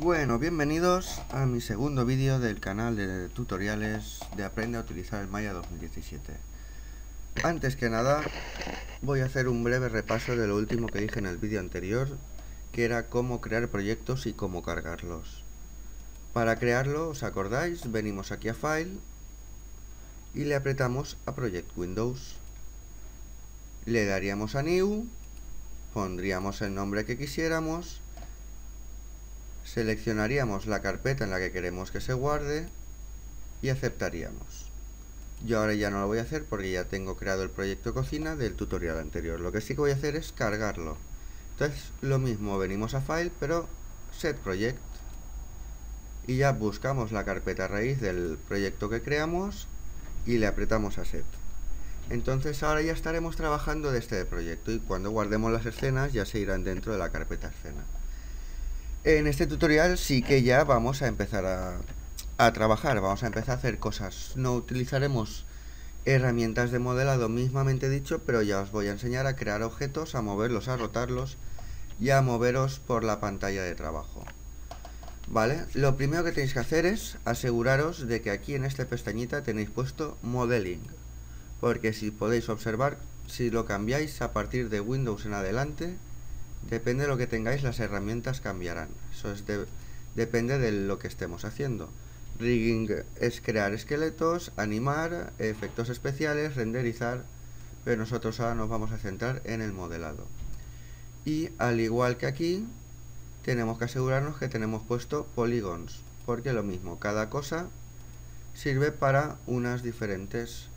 Bueno, bienvenidos a mi segundo vídeo del canal de tutoriales de Aprende a utilizar el Maya 2017. Antes que nada, voy a hacer un breve repaso de lo último que dije en el vídeo anterior, que era cómo crear proyectos y cómo cargarlos. Para crearlo, ¿os acordáis? Venimos aquí a File y le apretamos a Project Windows. Le daríamos a New, pondríamos el nombre que quisiéramos, seleccionaríamos la carpeta en la que queremos que se guarde y aceptaríamos. Yo ahora ya no lo voy a hacer porque ya tengo creado el proyecto cocina del tutorial anterior. Lo que sí que voy a hacer es cargarlo. Entonces lo mismo, venimos a File, pero Set Project. Y ya buscamos la carpeta raíz del proyecto que creamos y le apretamos a Set. Entonces ahora ya estaremos trabajando de este proyecto y cuando guardemos las escenas ya se irán dentro de la carpeta escena. En este tutorial sí que ya vamos a empezar a trabajar, vamos a empezar a hacer cosas. No utilizaremos herramientas de modelado mismamente dicho, pero ya os voy a enseñar a crear objetos, a moverlos, a rotarlos y a moveros por la pantalla de trabajo. Vale, lo primero que tenéis que hacer es aseguraros de que aquí en esta pestañita tenéis puesto Modeling, porque si podéis observar, si lo cambiáis a partir de Windows en adelante, depende de lo que tengáis, las herramientas cambiarán. Eso es depende de lo que estemos haciendo. Rigging es crear esqueletos, animar, efectos especiales, renderizar, pero nosotros ahora nos vamos a centrar en el modelado. Y al igual que aquí, tenemos que asegurarnos que tenemos puesto polygons, porque lo mismo, cada cosa sirve para unas diferentes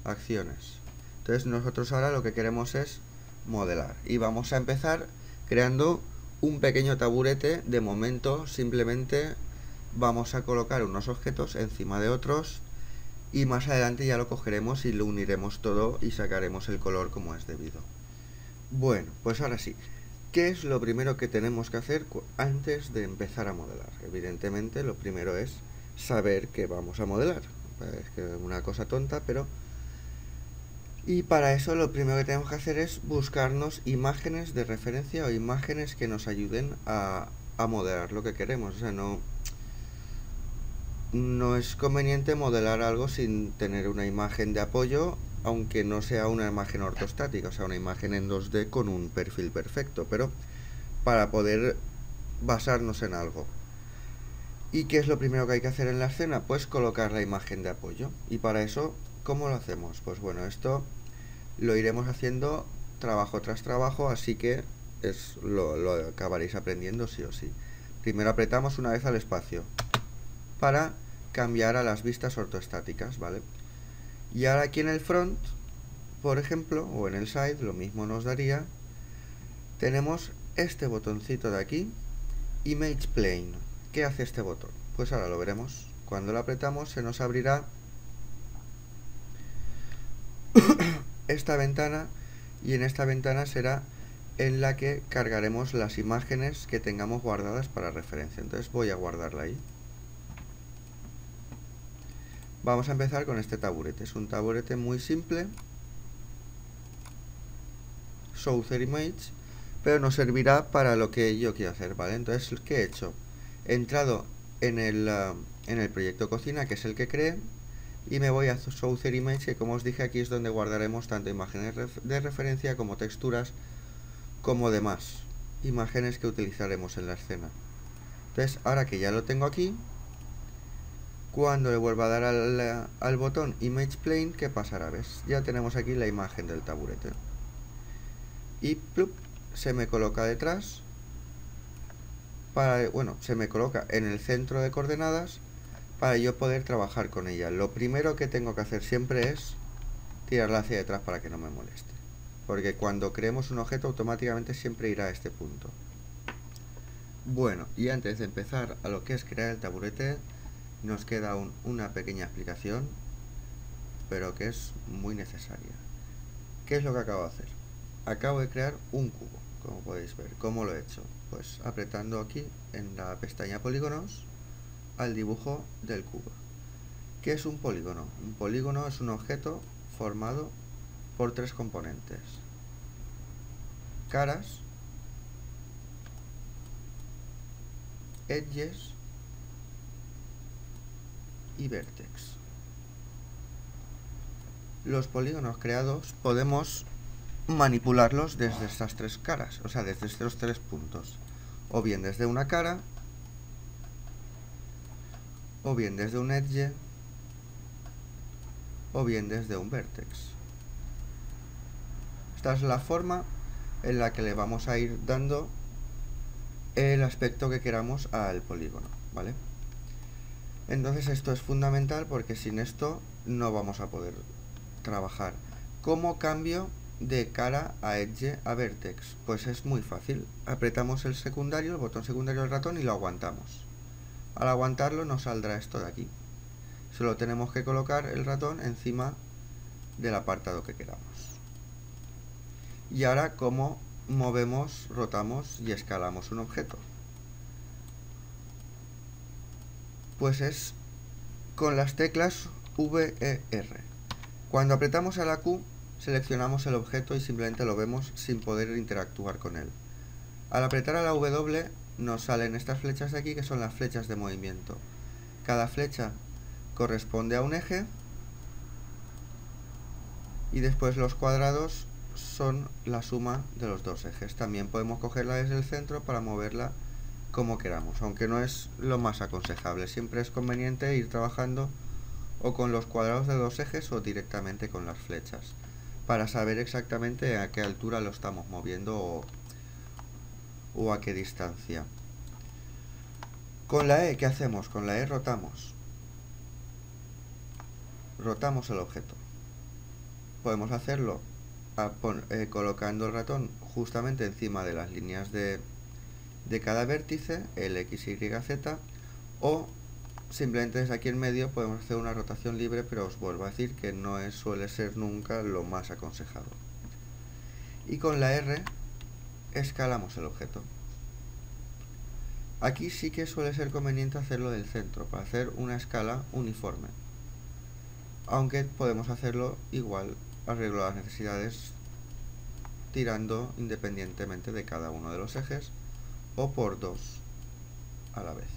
acciones. Entonces nosotros ahora lo que queremos es modelar y vamos a empezar creando un pequeño taburete. De momento simplemente vamos a colocar unos objetos encima de otros y más adelante ya lo cogeremos y lo uniremos todo y sacaremos el color como es debido. Bueno, pues ahora sí, ¿qué es lo primero que tenemos que hacer antes de empezar a modelar? Evidentemente lo primero es saber qué vamos a modelar. Es que una cosa tonta, pero... Y para eso lo primero que tenemos que hacer es buscarnos imágenes de referencia o imágenes que nos ayuden a modelar lo que queremos. O sea, no es conveniente modelar algo sin tener una imagen de apoyo, aunque no sea una imagen ortostática, o sea, una imagen en 2D con un perfil perfecto, pero para poder basarnos en algo. ¿Y qué es lo primero que hay que hacer en la escena? Pues colocar la imagen de apoyo. Y para eso, ¿cómo lo hacemos? Pues bueno, esto lo iremos haciendo trabajo tras trabajo, así que lo acabaréis aprendiendo sí o sí. Primero apretamos una vez al espacio para cambiar a las vistas ortoestáticas, ¿vale? Y ahora aquí en el front, por ejemplo, o en el side, lo mismo nos daría, tenemos este botoncito de aquí, Image Plane. ¿Qué hace este botón? Pues ahora lo veremos. Cuando lo apretamos se nos abrirá esta ventana y en esta ventana será en la que cargaremos las imágenes que tengamos guardadas para referencia. Entonces voy a guardarla ahí. Vamos a empezar con este taburete. Es un taburete muy simple, Source Image, pero nos servirá para lo que yo quiero hacer, ¿vale? Entonces, ¿qué he hecho? He entrado en el proyecto cocina, que es el que creé, y me voy a Source Image, que como os dije aquí es donde guardaremos tanto imágenes de referencia como texturas, como demás imágenes que utilizaremos en la escena. Entonces, ahora que ya lo tengo aquí, cuando le vuelva a dar al botón Image Plane, ¿qué pasará? ¿Ves? Ya tenemos aquí la imagen del taburete. Y plup, se me coloca detrás, bueno, se me coloca en el centro de coordenadas para yo poder trabajar con ella. Lo primero que tengo que hacer siempre es tirarla hacia detrás para que no me moleste, porque cuando creemos un objeto automáticamente siempre irá a este punto. Bueno, y antes de empezar a lo que es crear el taburete, nos queda una pequeña explicación, pero que es muy necesaria. ¿Qué es lo que acabo de hacer? Acabo de crear un cubo, como podéis ver. ¿Cómo lo he hecho? Pues apretando aquí en la pestaña polígonos al dibujo del cubo. ¿Qué es un polígono? Un polígono es un objeto formado por tres componentes: caras, edges y vertex. Los polígonos creados podemos manipularlos desde estas tres caras, o sea, desde estos tres puntos, o bien desde una cara, o bien desde un edge, o bien desde un vertex. Esta es la forma en la que le vamos a ir dando el aspecto que queramos al polígono, ¿vale? Entonces esto es fundamental porque sin esto no vamos a poder trabajar. ¿Cómo cambio de cara a edge a vertex? Pues es muy fácil. Apretamos el secundario, el botón secundario del ratón y lo aguantamos. Al aguantarlo nos saldrá esto de aquí. Solo tenemos que colocar el ratón encima del apartado que queramos. Y ahora, ¿cómo movemos, rotamos y escalamos un objeto? Pues es con las teclas VER. Cuando apretamos a la Q, seleccionamos el objeto y simplemente lo vemos sin poder interactuar con él. Al apretar a la W nos salen estas flechas de aquí, que son las flechas de movimiento. Cada flecha corresponde a un eje y después los cuadrados son la suma de los dos ejes. También podemos cogerla desde el centro para moverla como queramos, aunque no es lo más aconsejable. Siempre es conveniente ir trabajando o con los cuadrados de dos ejes o directamente con las flechas, para saber exactamente a qué altura lo estamos moviendo o a qué distancia. Con la E, ¿qué hacemos? Con la E rotamos el objeto. Podemos hacerlo colocando el ratón justamente encima de las líneas de cada vértice, el X, Y, Z, o simplemente desde aquí en medio podemos hacer una rotación libre, pero os vuelvo a decir que no suele ser nunca lo más aconsejado. Y con la R escalamos el objeto. Aquí sí que suele ser conveniente hacerlo del centro, para hacer una escala uniforme. Aunque podemos hacerlo igual, arreglo las necesidades tirando independientemente de cada uno de los ejes o por dos a la vez.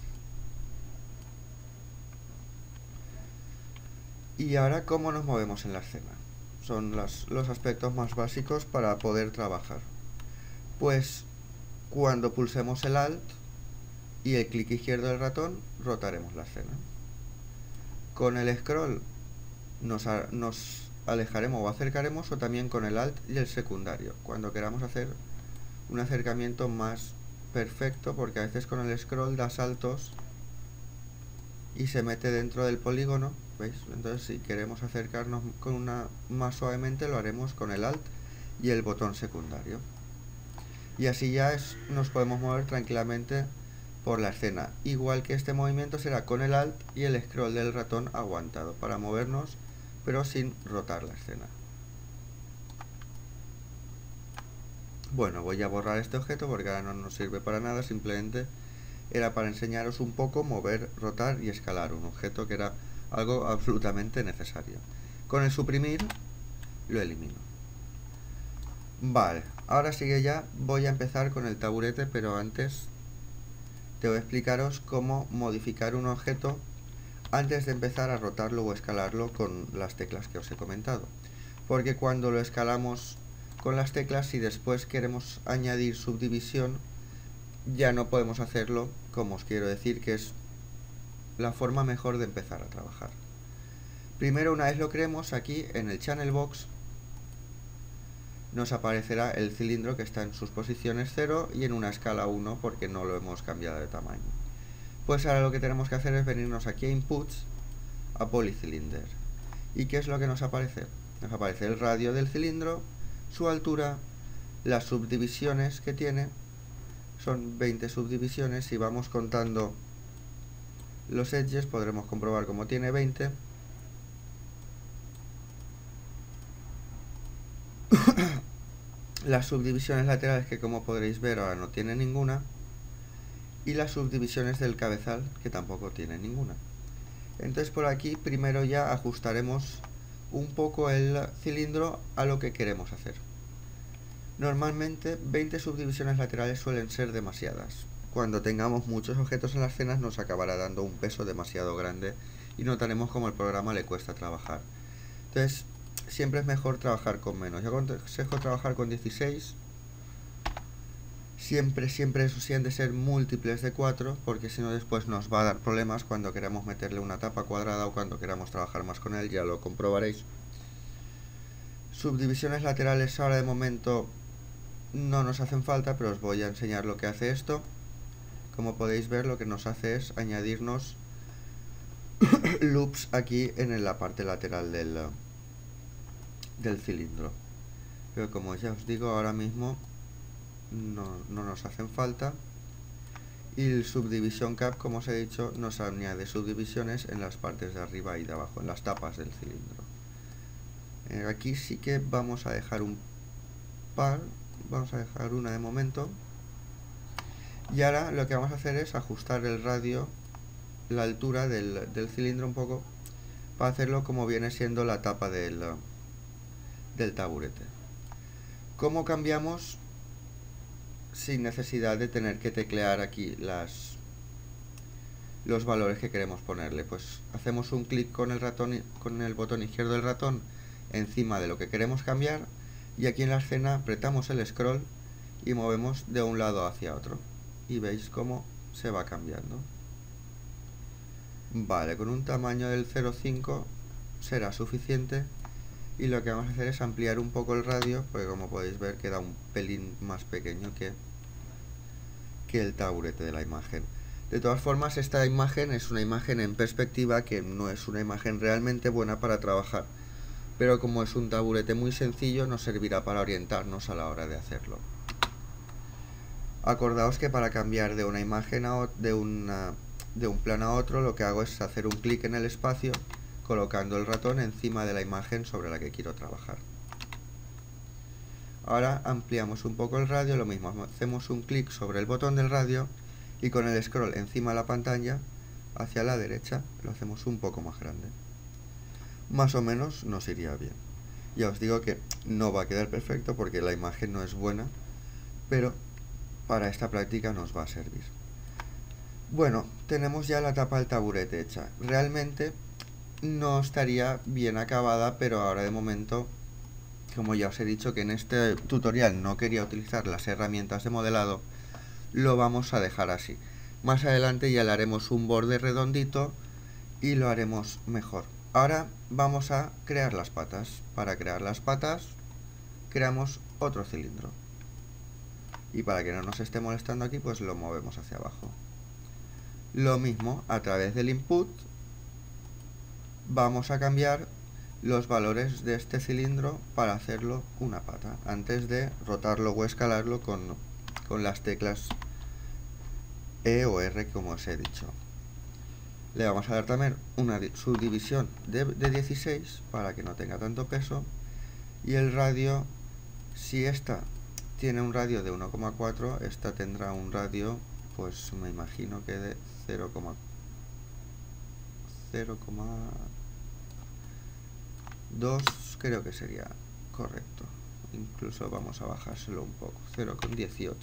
Y ahora, ¿cómo nos movemos en la escena? Son los aspectos más básicos para poder trabajar. Pues cuando pulsemos el Alt y el clic izquierdo del ratón, rotaremos la escena. Con el scroll nos alejaremos o acercaremos, o también con el Alt y el secundario, cuando queramos hacer un acercamiento más perfecto, porque a veces con el scroll da saltos y se mete dentro del polígono, ¿veis? Entonces si queremos acercarnos más suavemente, lo haremos con el Alt y el botón secundario. Y así ya nos podemos mover tranquilamente por la escena. Igual que este movimiento será con el Alt y el scroll del ratón aguantado, para movernos pero sin rotar la escena. Bueno, voy a borrar este objeto porque ahora no nos sirve para nada, simplemente era para enseñaros un poco mover, rotar y escalar un objeto, que era algo absolutamente necesario. Con el suprimir lo elimino. Vale, ahora sí que ya voy a empezar con el taburete, pero antes te voy a explicaros cómo modificar un objeto antes de empezar a rotarlo o escalarlo con las teclas que os he comentado. Porque cuando lo escalamos con las teclas y después queremos añadir subdivisión, ya no podemos hacerlo, como os quiero decir, que es la forma mejor de empezar a trabajar. Primero, una vez lo creemos, aquí en el Channel Box nos aparecerá el cilindro que está en sus posiciones 0 y en una escala 1 porque no lo hemos cambiado de tamaño. Pues ahora lo que tenemos que hacer es venirnos aquí a Inputs, a Polycylinder. ¿Y qué es lo que nos aparece? Nos aparece el radio del cilindro, su altura, las subdivisiones que tiene, son 20 subdivisiones. Si vamos contando los edges podremos comprobar cómo tiene 20. Las subdivisiones laterales, que como podréis ver ahora no tiene ninguna, y las subdivisiones del cabezal, que tampoco tiene ninguna. Entonces por aquí primero ya ajustaremos un poco el cilindro a lo que queremos hacer. Normalmente 20 subdivisiones laterales suelen ser demasiadas. cuando tengamos muchos objetos en las escenas nos acabará dando un peso demasiado grande y notaremos como el programa le cuesta trabajar. Entonces, siempre es mejor trabajar con menos. Yo aconsejo trabajar con 16. Siempre eso sí han de ser múltiples de 4, porque si no después nos va a dar problemas cuando queramos meterle una tapa cuadrada o cuando queramos trabajar más con él, ya lo comprobaréis. Subdivisiones laterales ahora de momento no nos hacen falta, pero os voy a enseñar lo que hace esto. Como podéis ver, lo que nos hace es añadirnos loops aquí en la parte lateral del cilindro. Pero como ya os digo, ahora mismo no nos hacen falta. Y el Subdivision Cap, como os he dicho, nos añade subdivisiones en las partes de arriba y de abajo, en las tapas del cilindro. Aquí sí que vamos a dejar un par, vamos a dejar una de momento. Y ahora lo que vamos a hacer es ajustar el radio, la altura del cilindro un poco, para hacerlo como viene siendo la tapa del taburete. ¿Cómo cambiamos sin necesidad de tener que teclear aquí los valores que queremos ponerle? Pues hacemos un clic con el ratón, con el botón izquierdo del ratón encima de lo que queremos cambiar, y aquí en la escena apretamos el scroll y movemos de un lado hacia otro y veis cómo se va cambiando. Vale, con un tamaño del 0,5 será suficiente, y lo que vamos a hacer es ampliar un poco el radio, porque como podéis ver queda un pelín más pequeño que el taburete de la imagen. De todas formas, esta imagen es una imagen en perspectiva, que no es una imagen realmente buena para trabajar, pero como es un taburete muy sencillo, nos servirá para orientarnos a la hora de hacerlo. Acordaos que para cambiar de una imagen de un plano a otro, lo que hago es hacer un clic en el espacio, colocando el ratón encima de la imagen sobre la que quiero trabajar. Ahora ampliamos un poco el radio, lo mismo, hacemos un clic sobre el botón del radio y con el scroll encima de la pantalla hacia la derecha lo hacemos un poco más grande. Más o menos nos iría bien. Ya os digo que no va a quedar perfecto porque la imagen no es buena, pero para esta práctica nos va a servir. Bueno, tenemos ya la tapa del taburete hecha. Realmente no estaría bien acabada, pero ahora de momento, como ya os he dicho que en este tutorial no quería utilizar las herramientas de modelado, lo vamos a dejar así. Más adelante ya le haremos un borde redondito y lo haremos mejor. Ahora vamos a crear las patas. Para crear las patas creamos otro cilindro. Y para que no nos esté molestando aquí, pues lo movemos hacia abajo. Lo mismo, a través del input vamos a cambiar los valores de este cilindro para hacerlo una pata, antes de rotarlo o escalarlo con las teclas E o R, como os he dicho. Le vamos a dar también una subdivisión de 16 para que no tenga tanto peso, y el radio, si esta tiene un radio de 1,4, esta tendrá un radio, pues me imagino que de 0,2 creo que sería correcto. Incluso vamos a bajárselo un poco, 0,18.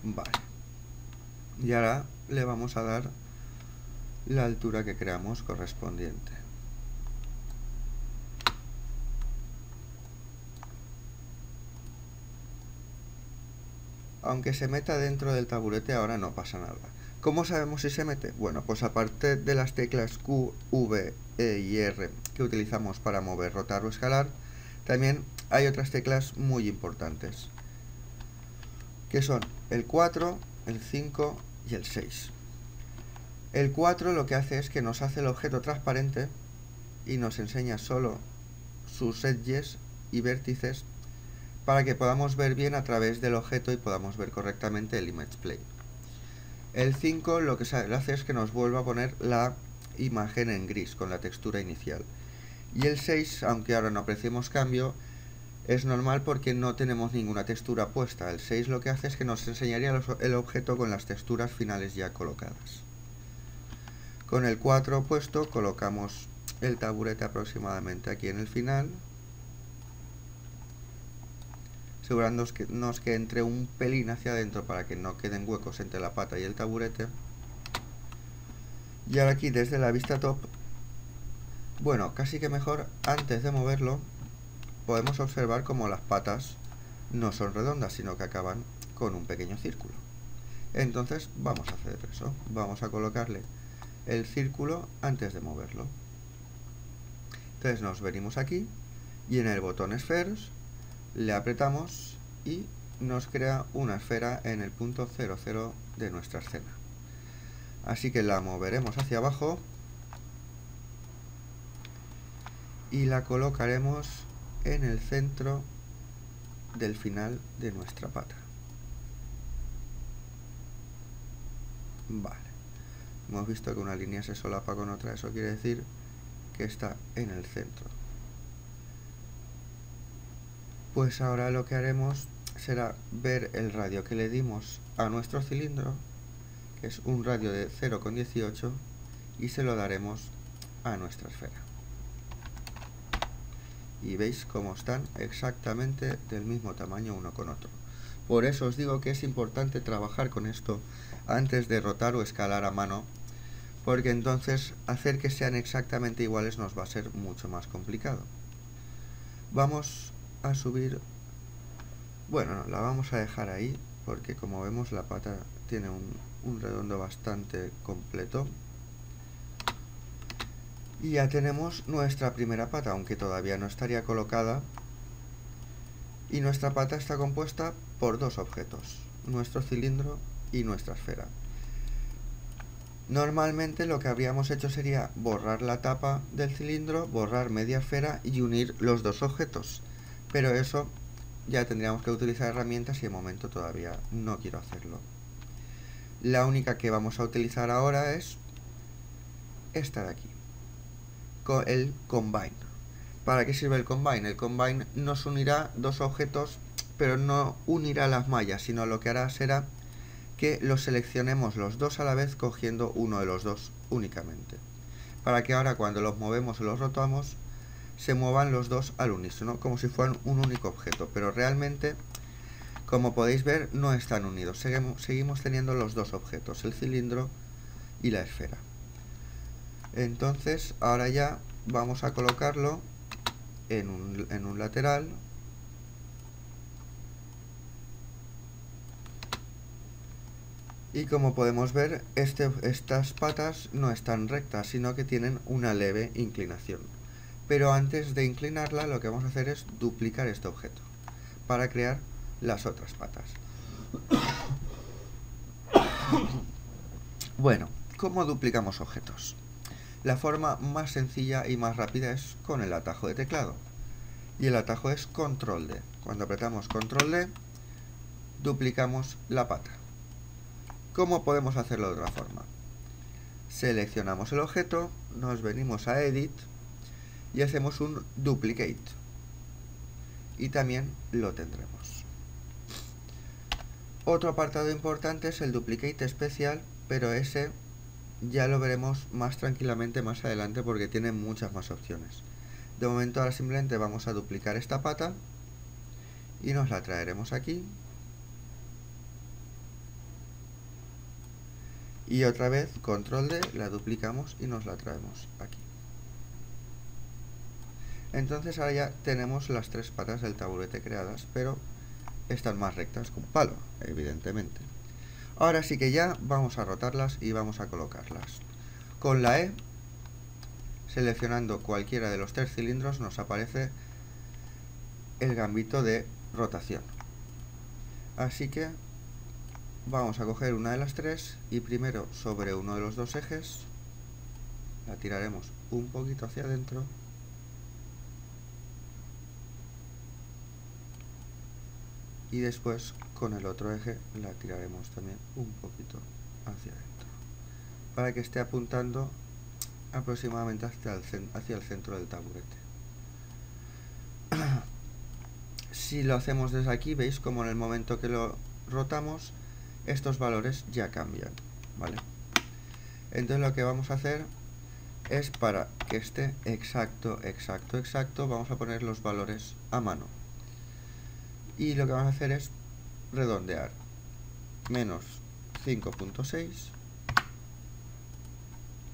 Vale. Y ahora le vamos a dar la altura que creamos correspondiente. Aunque se meta dentro del taburete ahora no pasa nada. ¿Cómo sabemos si se mete? Bueno, pues aparte de las teclas Q, V, E y R que utilizamos para mover, rotar o escalar, también hay otras teclas muy importantes, que son el 4, el 5 y el 6. El 4 lo que hace es que nos hace el objeto transparente y nos enseña solo sus edges y vértices para que podamos ver bien a través del objeto y podamos ver correctamente el image plane. El 5 lo que hace es que nos vuelva a poner la imagen en gris con la textura inicial. Y el 6, aunque ahora no apreciemos cambio, es normal porque no tenemos ninguna textura puesta. El 6 lo que hace es que nos enseñaría el objeto con las texturas finales ya colocadas. Con el 4 puesto colocamos el taburete aproximadamente aquí en el final. asegurándonos que entre un pelín hacia adentro para que no queden huecos entre la pata y el taburete. Y ahora aquí desde la vista top, bueno, casi que mejor, antes de moverlo, podemos observar como las patas no son redondas, sino que acaban con un pequeño círculo. Entonces vamos a hacer eso, vamos a colocarle el círculo antes de moverlo. Entonces nos venimos aquí y en el botón Spheres le apretamos y nos crea una esfera en el punto 00 de nuestra escena. Así que la moveremos hacia abajo y la colocaremos en el centro del final de nuestra pata. Vale, hemos visto que una línea se solapa con otra, eso quiere decir que está en el centro. Pues ahora lo que haremos será ver el radio que le dimos a nuestro cilindro, que es un radio de 0,18, y se lo daremos a nuestra esfera. Y veis cómo están exactamente del mismo tamaño uno con otro. Por eso os digo que es importante trabajar con esto antes de rotar o escalar a mano, porque entonces hacer que sean exactamente iguales nos va a ser mucho más complicado. Vamos a subir, bueno, no, la vamos a dejar ahí, porque como vemos la pata tiene un redondo bastante completo. Y ya tenemos nuestra primera pata, aunque todavía no estaría colocada. Y nuestra pata está compuesta por dos objetos, nuestro cilindro y nuestra esfera. Normalmente lo que habríamos hecho sería borrar la tapa del cilindro, borrar media esfera y unir los dos objetos. Pero eso ya tendríamos que utilizar herramientas y de momento todavía no quiero hacerlo. La única que vamos a utilizar ahora es esta de aquí, el Combine. ¿Para qué sirve el Combine? El Combine nos unirá dos objetos, pero no unirá las mallas, sino lo que hará será que los seleccionemos los dos a la vez cogiendo uno de los dos únicamente. Para que ahora cuando los movemos o los rotamos, se muevan los dos al unísono, como si fueran un único objeto. Pero realmente, como podéis ver, no están unidos. Seguimos teniendo los dos objetos, el cilindro y la esfera. Entonces, ahora ya vamos a colocarlo en un lateral. Y como podemos ver, estas patas no están rectas, sino que tienen una leve inclinación. Pero antes de inclinarla, lo que vamos a hacer es duplicar este objeto para crear las otras patas. Bueno, ¿cómo duplicamos objetos? La forma más sencilla y más rápida es con el atajo de teclado. Y el atajo es Control D. Cuando apretamos Control D, duplicamos la pata. ¿Cómo podemos hacerlo de otra forma? Seleccionamos el objeto, nos venimos a Edit y hacemos un Duplicate. Y también lo tendremos. Otro apartado importante es el Duplicate especial, pero ese ya lo veremos más tranquilamente más adelante porque tiene muchas más opciones. De momento ahora simplemente vamos a duplicar esta pata y nos la traeremos aquí. Y otra vez, Control D, la duplicamos y nos la traemos aquí. Entonces ahora ya tenemos las tres patas del taburete creadas, pero están más rectas que un palo, evidentemente. Ahora sí que ya vamos a rotarlas y vamos a colocarlas. Con la E, seleccionando cualquiera de los tres cilindros, nos aparece el gambito de rotación. Así que vamos a coger una de las tres y primero sobre uno de los dos ejes la tiraremos un poquito hacia adentro y después con el otro eje la tiraremos también un poquito hacia adentro para que esté apuntando aproximadamente hacia el centro del taburete. Si lo hacemos desde aquí, veis como en el momento que lo rotamos estos valores ya cambian, ¿vale? Entonces lo que vamos a hacer es, para que esté exacto, vamos a poner los valores a mano. Y lo que vamos a hacer es redondear. Menos 5.6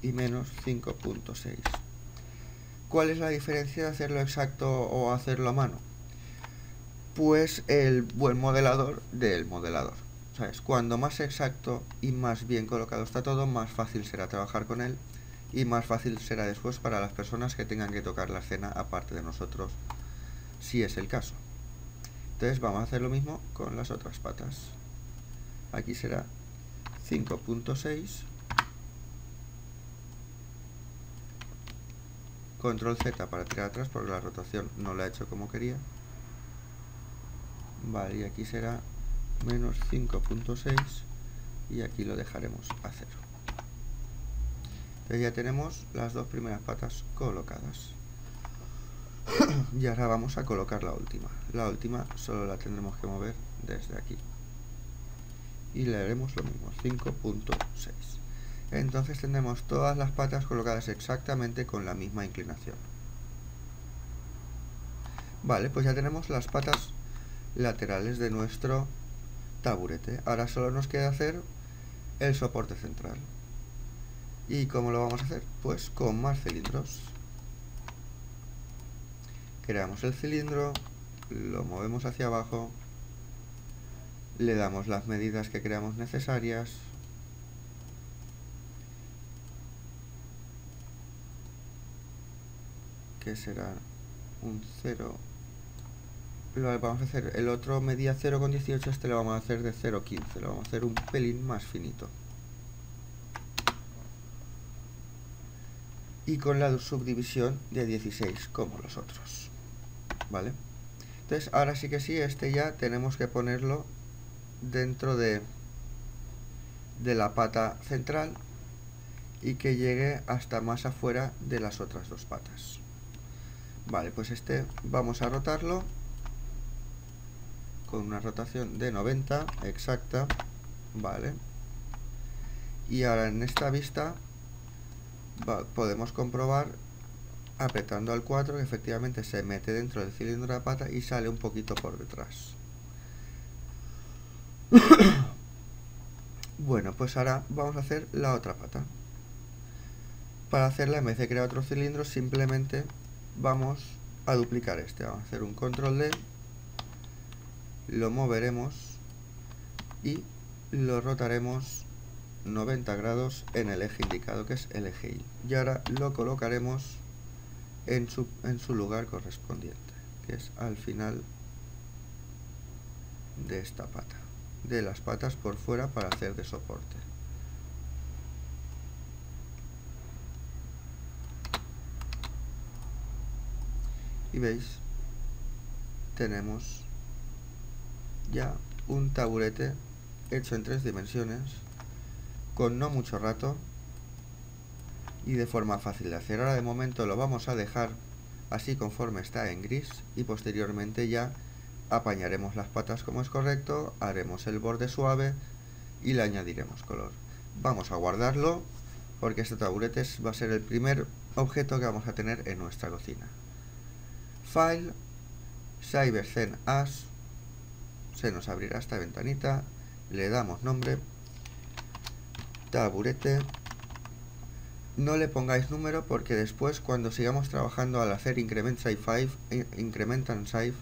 y menos 5.6. ¿Cuál es la diferencia de hacerlo exacto o hacerlo a mano? Pues el buen modelador del modelador. ¿Sabes? Cuando más exacto y más bien colocado está todo, más fácil será trabajar con él y más fácil será después para las personas que tengan que tocar la escena aparte de nosotros, si es el caso. Entonces vamos a hacer lo mismo con las otras patas. Aquí será 5.6, control Z para tirar atrás porque la rotación no la he hecho como quería. Vale, y aquí será menos 5.6 y aquí lo dejaremos a 0. Entonces ya tenemos las dos primeras patas colocadas. Y ahora vamos a colocar la última. La última solo la tendremos que mover desde aquí. Y le haremos lo mismo, 5.6. Entonces tendremos todas las patas colocadas exactamente con la misma inclinación. Vale, pues ya tenemos las patas laterales de nuestro taburete. Ahora solo nos queda hacer el soporte central. ¿Y cómo lo vamos a hacer? Pues con más cilindros. Creamos el cilindro, lo movemos hacia abajo, le damos las medidas que creamos necesarias, que será un 0. Lo vamos a hacer, el otro medía 0,18, este lo vamos a hacer de 0,15, lo vamos a hacer un pelín más finito. Y con la subdivisión de 16 como los otros. ¿Vale? Entonces ahora sí que sí, este ya tenemos que ponerlo dentro de la pata central y que llegue hasta más afuera de las otras dos patas. Vale, pues este vamos a rotarlo con una rotación de 90 exacta. Vale. Y ahora en esta vista podemos comprobar apretando al 4 que efectivamente se mete dentro del cilindro de la pata y sale un poquito por detrás. Bueno, pues ahora vamos a hacer la otra pata. Para hacerla, en vez de crear otro cilindro, simplemente vamos a duplicar este. Vamos a hacer un control D, lo moveremos y lo rotaremos 90 grados en el eje indicado, que es el eje Y. Y ahora lo colocaremos en su lugar correspondiente, que es al final de esta pata, de las patas por fuera para hacer de soporte. Y veis, tenemos ya un taburete hecho en 3 dimensiones, con no mucho rato y de forma fácil de hacer. Ahora de momento lo vamos a dejar así conforme está en gris y posteriormente ya apañaremos las patas como es correcto, haremos el borde suave y le añadiremos color. Vamos a guardarlo porque este taburete va a ser el primer objeto que vamos a tener en nuestra cocina. File, CyberZen As, se nos abrirá esta ventanita, le damos nombre, taburete. No le pongáis número porque después cuando sigamos trabajando al hacer increment and save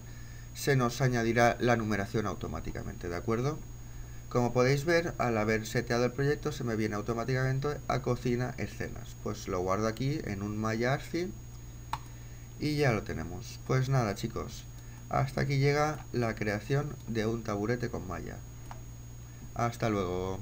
se nos añadirá la numeración automáticamente, ¿de acuerdo? Como podéis ver, al haber seteado el proyecto se me viene automáticamente a cocina escenas. Pues lo guardo aquí en un Maya ARCI y ya lo tenemos. Pues nada chicos, hasta aquí llega la creación de un taburete con Maya. Hasta luego.